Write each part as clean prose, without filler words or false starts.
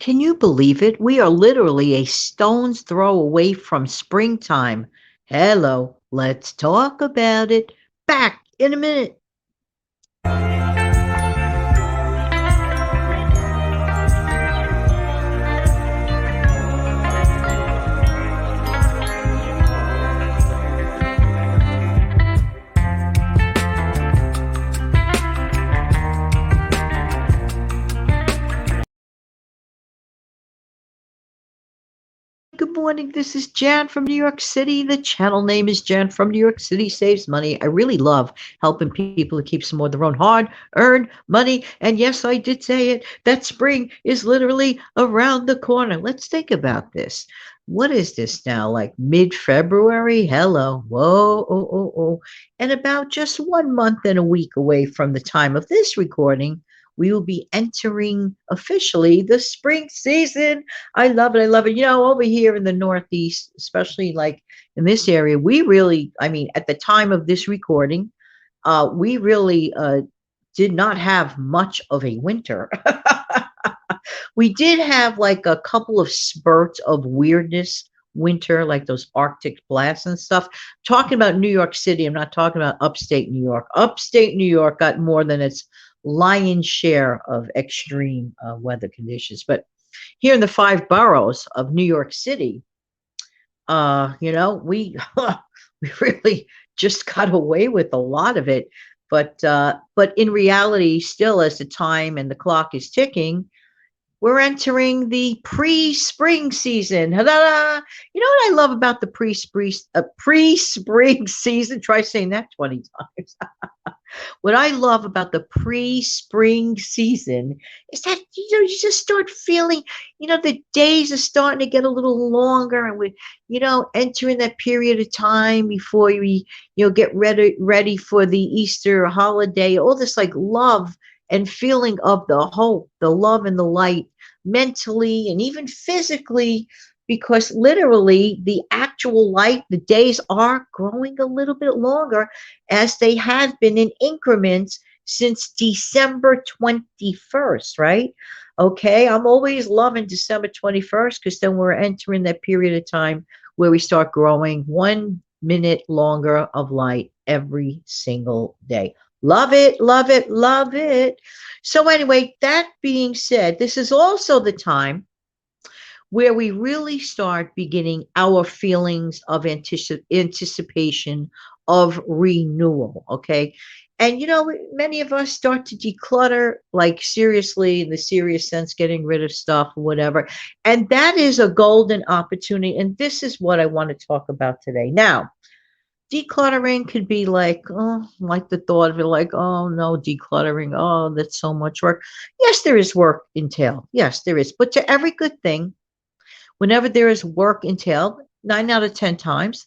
Can you believe it? We are literally a stone's throw away from springtime. Hello, let's talk about it. Back in a minute. Good morning. This is Jan from New York City. The channel name is Jan from New York City Saves Money. I really love helping people to keep some more of their own hard earned money. And yes, I did say it. That spring is literally around the corner. Let's think about this. What is this now? Like mid February? Hello. Whoa. Oh, oh, oh. And about just 1 month and a week away from the time of this recording, we will be entering officially the spring season. I love it. I love it. Over here in the Northeast, especially like in this area, we really, I mean, at the time of this recording, we really did not have much of a winter. We did have like a couple of spurts of weirdness winter, like those Arctic blasts and stuff. Talking about New York City, I'm not talking about upstate New York. Upstate New York got more than its lion's share of extreme weather conditions. But here in the five boroughs of New York City, we we really just got away with a lot of it. But in reality, still, as the time and the clock is ticking, we're entering the pre-spring season. Ta-da! You know what I love about the pre-spring season? Try saying that 20 times. What I love about the pre-spring season is that you just start feeling, the days are starting to get a little longer, and we, entering that period of time before we, get ready for the Easter holiday. All this like love and feeling of the hope, the love and the light, mentally and even physically, because literally the actual light, the days are growing a little bit longer, as they have been in increments since December 21st, right? Okay, I'm always loving December 21st, because then we're entering that period of time where we start growing 1 minute longer of light every single day. Love it, love it, love it. So, anyway, that being said, this is also the time where we really start beginning our feelings of anticipation of renewal. Okay. And, many of us start to declutter, like seriously, in the serious sense, getting rid of stuff or whatever. And that is a golden opportunity. And this is what I want to talk about today. Now, decluttering could be like, oh, like the thought of it, like, oh no, decluttering, oh, that's so much work. Yes, there is work entailed. Yes, there is. But to every good thing, whenever there is work entailed, 9 out of 10 times,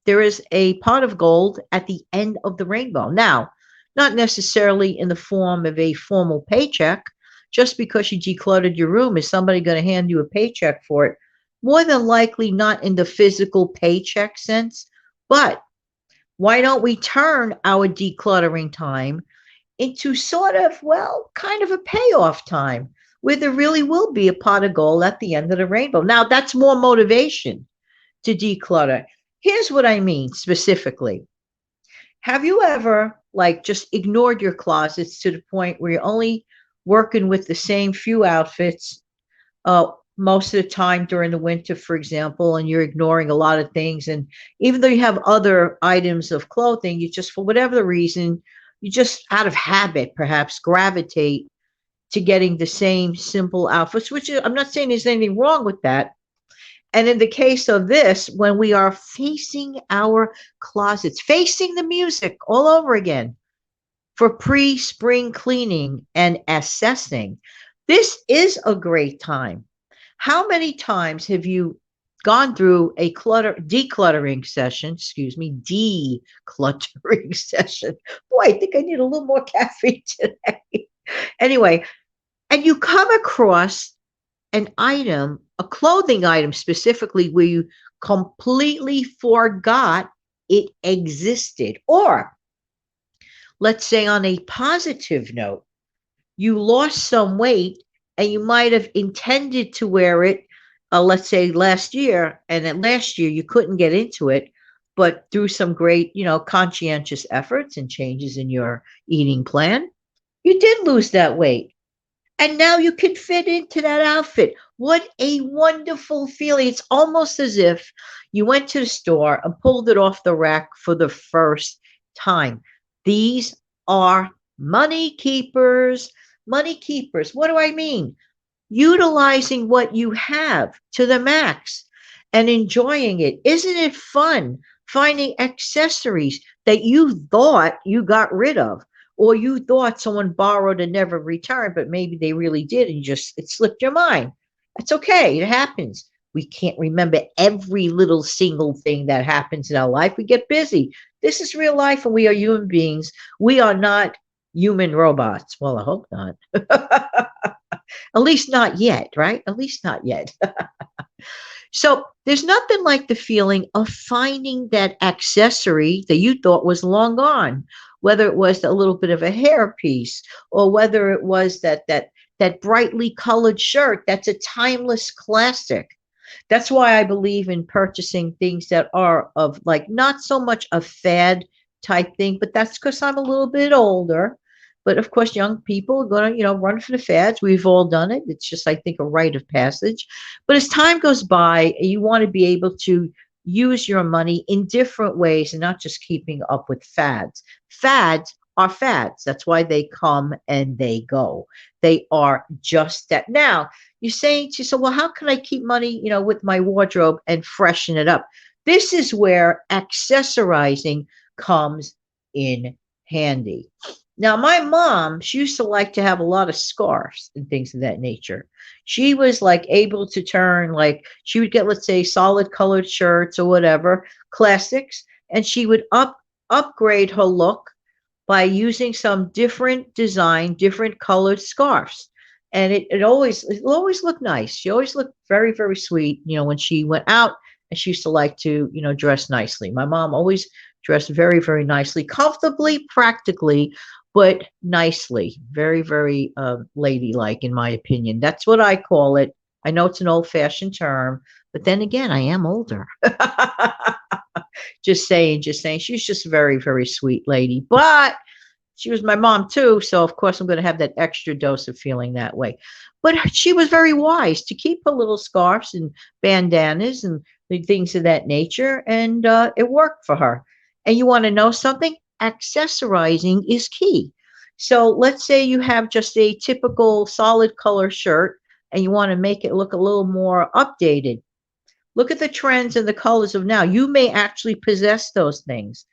there is a pot of gold at the end of the rainbow. Now, not necessarily in the form of a formal paycheck. Just because you decluttered your room, is somebody going to hand you a paycheck for it? More than likely, not in the physical paycheck sense. But why don't we turn our decluttering time into sort of, well, kind of a payoff time, where there really will be a pot of gold at the end of the rainbow? Now, that's more motivation to declutter. Here's what I mean specifically. Have you ever like just ignored your closets to the point where you're only working with the same few outfits most of the time during the winter, for example, and you're ignoring a lot of things? And even though you have other items of clothing, you just, for whatever the reason, you just out of habit perhaps gravitate to getting the same simple outfits, which I'm not saying there's anything wrong with that. And in the case of this, when we are facing our closets, facing the music all over again for pre-spring cleaning and assessing, this is a great time. How many times have you gone through a decluttering session, decluttering session? Boy, I think I need a little more caffeine today. Anyway, and you come across an item, a clothing item specifically, where you completely forgot it existed. Or let's say, on a positive note, you lost some weight and you might have intended to wear it, let's say last year, and then last year you couldn't get into it, but through some great, conscientious efforts and changes in your eating plan, you did lose that weight. And now you can fit into that outfit. What a wonderful feeling. It's almost as if you went to the store and pulled it off the rack for the first time. These are money keepers. Money keepers. What do I mean? Utilizing what you have to the max and enjoying it. Isn't it fun finding accessories that you thought you got rid of, or you thought someone borrowed and never returned, but maybe they really did and just it slipped your mind? That's okay. It happens. We can't remember every little single thing that happens in our life. We get busy. This is real life and we are human beings. We are not human robots. Well, I hope not. At least not yet, right? At least not yet. So there's nothing like the feeling of finding that accessory that you thought was long gone, whether it was a little bit of a hairpiece or whether it was that brightly colored shirt that's a timeless classic. That's why I believe in purchasing things that are of like not so much a fad type thing, but that's because I'm a little bit older. But of course, young people are going to, run for the fads. We've all done it. It's just, I think, a rite of passage. But as time goes by, you want to be able to use your money in different ways and not just keeping up with fads. Fads are fads. That's why they come and they go. They are just that. Now, you're saying to yourself, well, how can I keep money, with my wardrobe and freshen it up? This is where accessorizing comes in handy. Now, my mom, she used to like to have a lot of scarves and things of that nature. She was like able to turn, like, she would get, let's say, solid colored shirts or whatever, classics, and she would upgrade her look by using some different design, different colored scarves. And it always looked nice. She always looked very, very sweet, when she went out, and she used to like to, dress nicely. My mom always dressed very, very nicely, comfortably, practically, but nicely. Very, very ladylike, in my opinion. That's what I call it. I know it's an old fashioned term, but then again, I am older. Just saying, just saying. She's just a very, very sweet lady. But she was my mom too, so of course I'm going to have that extra dose of feeling that way. But she was very wise to keep her little scarves and bandanas and things of that nature, and it worked for her. And you want to know something? Accessorizing is key. So let's say you have just a typical solid color shirt and you want to make it look a little more updated. Look at the trends and the colors of now. You may actually possess those things.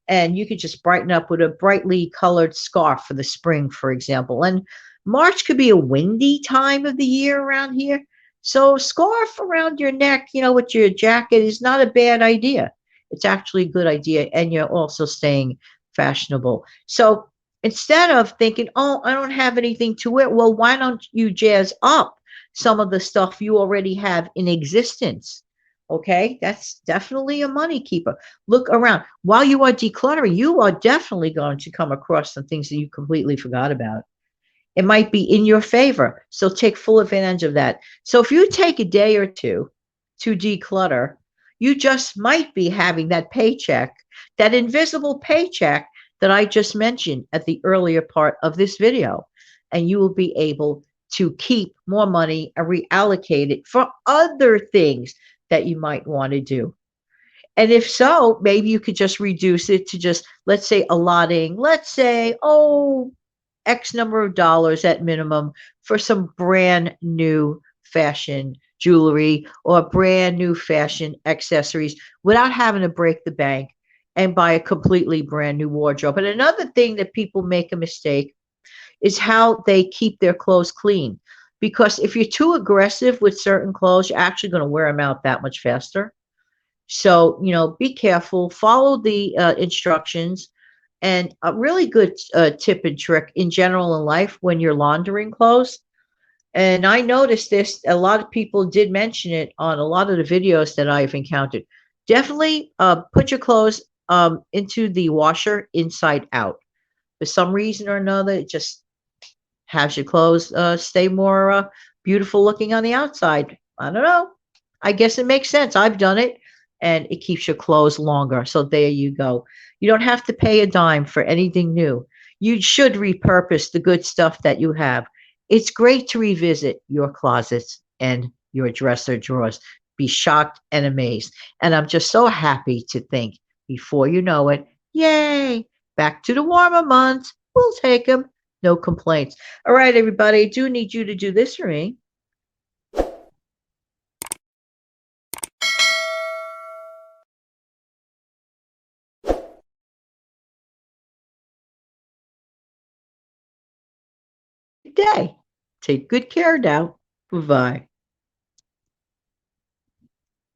And you could just brighten up with a brightly colored scarf for the spring, for example. And March could be a windy time of the year around here. So scarf around your neck, with your jacket is not a bad idea. It's actually a good idea. And you're also staying fashionable. So instead of thinking, oh, I don't have anything to wear, well, why don't you jazz up some of the stuff you already have in existence? Okay, that's definitely a money keeper. Look around. While you are decluttering, you are definitely going to come across some things that you completely forgot about. It might be in your favor. So take full advantage of that. So if you take a day or two to declutter, you just might be having that paycheck, that invisible paycheck that I just mentioned at the earlier part of this video. And you will be able to keep more money and reallocate it for other things that you might want to do. And if so, maybe you could just reduce it to just, let's say, allotting, let's say, X number of dollars at minimum for some brand new fashion jewelry or brand new fashion accessories without having to break the bank and buy a completely brand new wardrobe. And another thing that people make a mistake is how they keep their clothes clean. Because if you're too aggressive with certain clothes, you're actually going to wear them out that much faster. So, be careful, follow the instructions. And a really good tip and trick in general in life when you're laundering clothes. And I noticed this, a lot of people did mention it on a lot of the videos that I've encountered. Definitely put your clothes into the washer inside out. For some reason or another, it just Has your clothes stay more beautiful looking on the outside. I don't know. I guess it makes sense. I've done it, and it keeps your clothes longer. So there you go. You don't have to pay a dime for anything new. You should repurpose the good stuff that you have. It's great to revisit your closets and your dresser drawers. Be shocked and amazed. And I'm just so happy to think before you know it, yay, back to the warmer months. We'll take them. No complaints. All right, everybody, I do need you to do this for me. Good day. Take good care now. Bye bye.